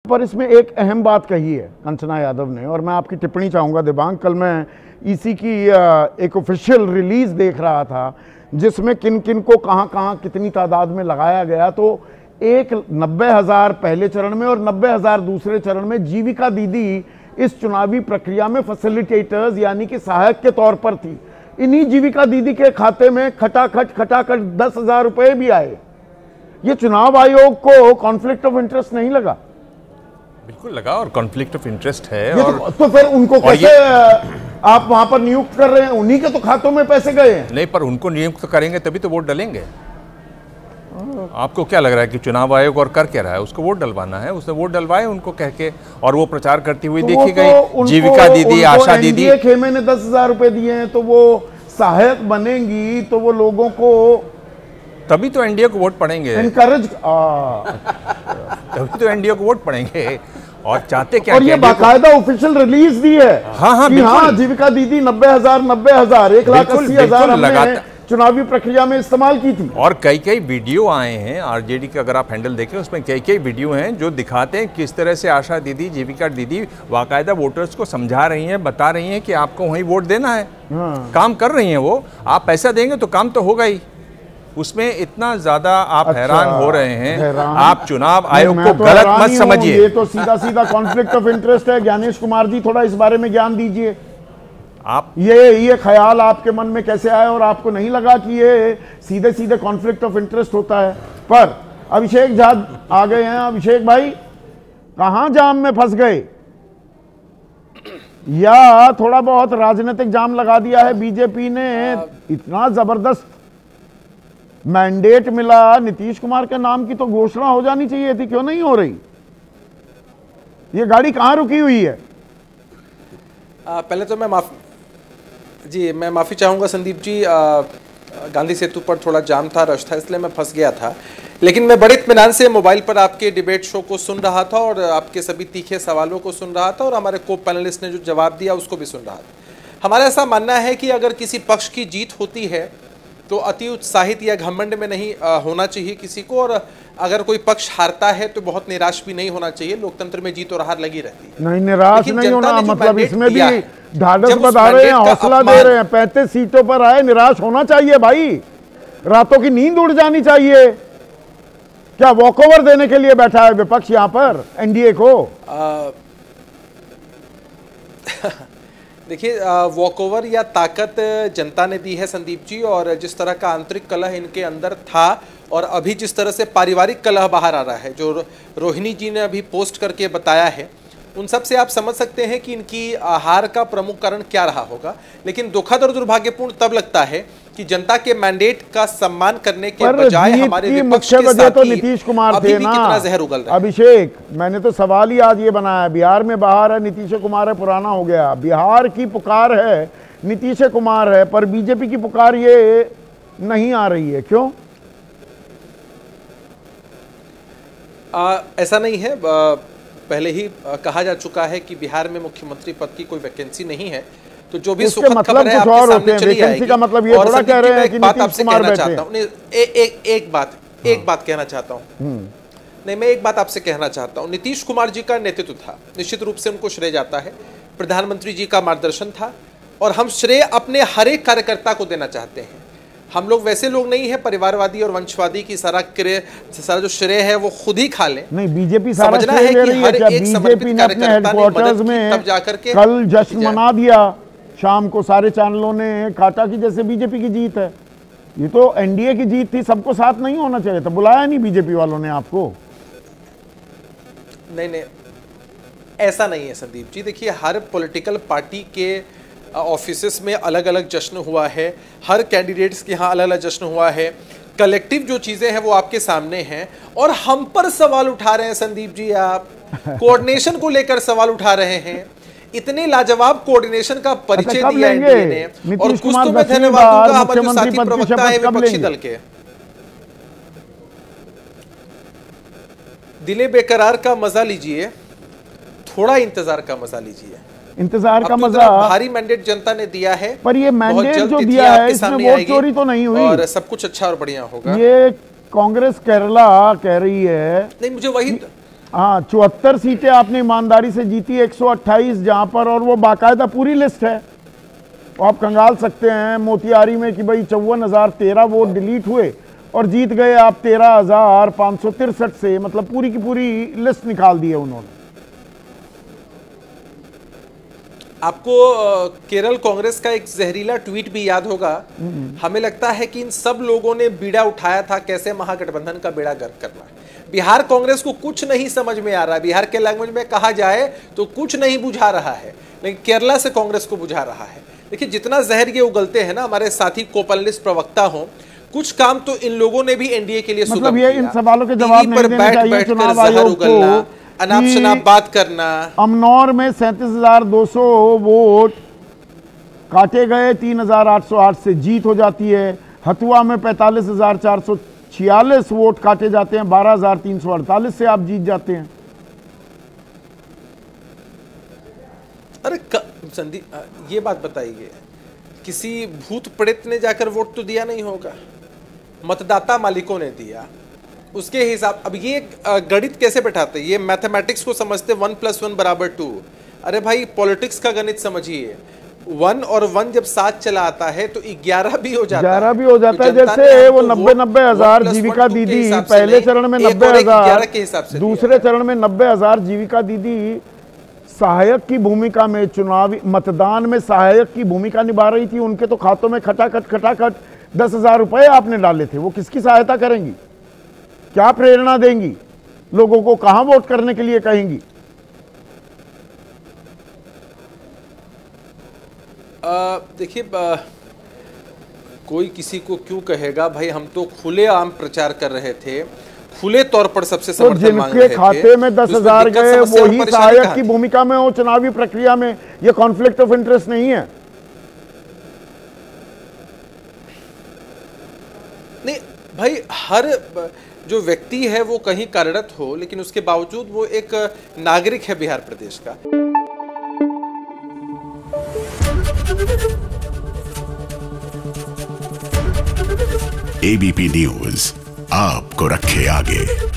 पर इसमें एक अहम बात कही है कंचना यादव ने, और मैं आपकी टिप्पणी चाहूँगा दिबांग। कल मैं ईसी की एक ऑफिशियल रिलीज देख रहा था जिसमें किन किन को कहाँ कहाँ कितनी तादाद में लगाया गया। तो एक 90,000 पहले चरण में और 90,000 दूसरे चरण में जीविका दीदी इस चुनावी प्रक्रिया में फैसिलिटेटर्स यानी कि सहायक के तौर पर थी। इन्हीं जीविका दीदी के खाते में खटाखट 10,000 रुपए भी आए। ये चुनाव आयोग को कॉन्फ्लिक्ट ऑफ इंटरेस्ट नहीं लगा? बिल्कुल लगा, और कॉन्फ्लिक्ट ऑफ इंटरेस्ट है। और तो फिर उनको कैसे आप वहां पर नियुक्त कर रहे हैं? उन्हीं के तो खातों में पैसे गए हैं। नहीं, पर उनको नियुक्त करेंगे तभी तो वोट डलेंगे। आपको क्या लग रहा है कि चुनाव आयोग और कर क्या रहा है? उसको वोट डलवाना है, उसने वोट डलवाए उनको कह के, और वो प्रचार करती हुई देखी गई। जीविका दीदी, आशा दीदी, खेमे ने 10,000 रुपए दिए हैं तो वो सहायक बनेंगी तो वो लोगों को तभी तो एनडीए को वोट पड़ेंगे, एनकरेज तभी तो एनडीए को वोट पड़ेंगे। और चाहते क्या? और ये बाकायदा ऑफिशियल रिलीज दी है। हाँ, जीविका दीदी 90,000 1,80,000 हमने चुनावी प्रक्रिया में इस्तेमाल की थी। और कई वीडियो आए हैं आरजेडी के, अगर आप हैंडल देखें उसमें कई वीडियो हैं जो दिखाते हैं किस तरह से आशा दीदी, जीविका दीदी बाकायदा वोटर्स को समझा रही हैं, बता रही हैं कि आपको वहीं वोट देना है। काम कर रही हैं वो। आप पैसा देंगे तो काम तो होगा ही। उसमें इतना ज्यादा आप हैरान हो रहे हैं। आप चुनाव आयोग को गलत मत समझिए। ये तो सीधा कॉन्फ्लिक्ट ऑफ इंटरेस्ट है। ज्ञानेश कुमार जी, थोड़ा इस बारे में ज्ञान दीजिए। आप ये ख्याल आपके मन में कैसे आया और आपको नहीं लगा कि ये सीधे कॉन्फ्लिक्ट ऑफ इंटरेस्ट होता है? पर अभिषेक झा आ गए हैं। अभिषेक भाई, कहां जाम में फंस गए, या थोड़ा बहुत राजनीतिक जाम लगा दिया है बीजेपी ने? इतना जबरदस्त मैंडेट मिला, नीतीश कुमार के नाम की तो घोषणा हो जानी चाहिए थी, क्यों नहीं हो रही? ये गाड़ी कहां रुकी हुई है? पहले तो मैं माफ़ी चाहूँगा संदीप जी। गांधी सेतु पर थोड़ा जाम था, रश था, इसलिए मैं फंस गया था। लेकिन मैं बड़े इत्मीनान से मोबाइल पर आपके डिबेट शो को सुन रहा था और आपके सभी तीखे सवालों को सुन रहा था, और हमारे को पैनलिस्ट ने जो जवाब दिया उसको भी सुन रहा था। हमारा ऐसा मानना है कि अगर किसी पक्ष की जीत होती है तो अति उत्साहित या घमंड में नहीं होना चाहिए किसी को, और अगर कोई पक्ष हारता है तो बहुत निराश भी नहीं होना चाहिए। लोकतंत्र में जीत और हार लगी रहती है। नहीं, निराश नहीं होना मतलब इसमें भी ढाढ़स बता रहे हैं, हौसला दे रहे हैं। 35 सीटों पर आए, निराश होना चाहिए भाई। रातों की नींद उड़ जानी चाहिए। क्या वॉकओवर देने के लिए बैठा है विपक्ष यहाँ पर एनडीए को? देखिए, वॉकओवर या ताकत जनता ने दी है संदीप जी, और जिस तरह का आंतरिक कलह इनके अंदर था और अभी जिस तरह से पारिवारिक कलह बाहर आ रहा है, जो रोहिणी जी ने अभी पोस्ट करके बताया है, उन सब से आप समझ सकते हैं कि इनकी हार का प्रमुख कारण क्या रहा होगा। लेकिन दुखद और दुर्भाग्यपूर्ण तब लगता है कि जनता के मैंडेट का सम्मान करने के बजाय हमारे विपक्ष के साथी तो नीतीश कुमार थे ना। कितना जहर उगल रहा है। अभिषेक, मैंने तो सवाल ही आज ये बनाया, बिहार में बाहर है नीतीश कुमार है, पुराना हो गया। बिहार की पुकार है नीतीश कुमार है, पर बीजेपी की पुकार ये नहीं आ रही है, क्यों? ऐसा नहीं है। पहले ही कहा जा चुका है कि बिहार में मुख्यमंत्री पद की कोई वैकेंसी नहीं है। तो जो भी सुखद खबर है आपके सामने चली आएगी। का मतलब ये थोड़ा कह रहे हैं कि आपसे कहना चाहता हूँ, एक बात कहना चाहता हूँ। नहीं, मैं एक बात आपसे कहना चाहता हूँ। नीतीश कुमार जी का नेतृत्व था, निश्चित रूप से उनको श्रेय जाता है। प्रधानमंत्री जी का मार्गदर्शन था, और हम श्रेय अपने हर एक कार्यकर्ता को देना चाहते हैं। हम लोग वैसे लोग नहीं है परिवारवादी और वंशवादी की सारा जो श्रेय है वो खुद ही खा ले। नहीं, बीजेपी समझना है कि हर एक समर्पित कार्यकर्ता ने मदद की, तब जाकर के कल जश्न मना दिया शाम को सारे चैनलों ने, काटा की जैसे बीजेपी की जीत है। ये तो एनडीए की जीत थी, सबको साथ नहीं होना चाहिए था। बुलाया नहीं बीजेपी वालों ने आपको? नहीं, ऐसा नहीं है संदीप जी। देखिए, हर पॉलिटिकल पार्टी के ऑफिसेस में अलग अलग जश्न हुआ है, हर कैंडिडेट्स के यहाँ अलग अलग जश्न हुआ है। कलेक्टिव जो चीजें हैं वो आपके सामने हैं, और हम पर सवाल उठा रहे हैं संदीप जी। आप कोऑर्डिनेशन को लेकर सवाल उठा रहे हैं। इतने लाजवाब कोऑर्डिनेशन का परिचय दिया एनडीए ने, और कुछ तो मैं धन्यवाद दूंगा हमारे जो साथी प्रवक्ता है विपक्षी दल के। दिले बेकरार का मजा लीजिए, थोड़ा इंतजार का मजा लीजिए। इंतजार का मजा भारी मैंडेट जनता ने दिया है, पर ये मैंडेट जो दिया है इसमें वोट चोरी तो नहीं हुई, और सब कुछ अच्छा और बढ़िया होगा। ये कांग्रेस केरला कह रही है। नहीं, मुझे वही हाँ, 74 सीटें आपने ईमानदारी से जीती, 128 जहां पर, और वो बाकायदा पूरी लिस्ट है। तो आप कंगाल सकते हैं मोतिहारी में कि भाई 54,013 वोट डिलीट हुए और जीत गए आप 13,563 से, मतलब पूरी की पूरी लिस्ट निकाल दी है उन्होंने। आपको केरल कांग्रेस का एक जहरीला ट्वीट भी याद होगा। हमें लगता है कि इन सब लोगों ने बीड़ा उठाया था कैसे महागठबंधन का बेड़ा गर्क करना है। बिहार कांग्रेस को कुछ नहीं समझ में आ रहा है, बिहार के लैंग्वेज में कहा जाए तो कुछ नहीं बुझा रहा है, लेकिन केरला से कांग्रेस को बुझा रहा है। देखिए, जितना जहर ये उगलते हैं ना, हमारे साथी कोपनलिस्ट प्रवक्ता हो, कुछ काम तो इन लोगों ने भी एनडीए के लिए मतलब ये इन सवालों के जवाब नहीं देने चाहिए चुनाव आयोग को। अनाप शनाप बात करना। अमनौर में 37,200 वोट काटे गए, 3,808 से जीत हो जाती है। हथुआ में 45,446 वोट काटे जाते हैं, 12,348 से आप जीत जाते हैं। अरे संदीप, ये बात बताइए, किसी भूत प्रेत ने जाकर वोट तो दिया नहीं होगा, मतदाता मालिकों ने दिया। उसके हिसाब, अब ये गणित कैसे बैठाते? ये मैथमेटिक्स को समझते 1 + 1 = 2। अरे भाई, पॉलिटिक्स का गणित समझिए, 1 और 1 जब साथ चला आता है तो 11 भी हो जाता है। 11 भी हो जाता है। जैसे वो 90 हजार जीविका दीदी पहले चरण में 90,000, दूसरे चरण में 90,000 जीविका दीदी सहायक की भूमिका में, चुनावी मतदान में सहायक की भूमिका निभा रही थी। उनके तो खातों में खटाखट 10,000 रुपए आपने डाले थे। वो किसकी सहायता करेंगी? क्या प्रेरणा देंगी लोगों को? कहां वोट करने के लिए कहेंगी? देखिए, कोई किसी को क्यों कहेगा भाई, हम तो खुलेआम प्रचार कर रहे थे, खुले तौर पर सबसे समर्थन मांग रहे थे। जिनके खाते में 10,000 गए वही सहायक की भूमिका में हो चुनावी प्रक्रिया में। यह कॉन्फ्लिक्ट ऑफ इंटरेस्ट नहीं है। नहीं भाई, हर जो व्यक्ति है वो कहीं कार्यरत हो, लेकिन उसके बावजूद वो एक नागरिक है बिहार प्रदेश का। एबीपी न्यूज आपको रखे आगे।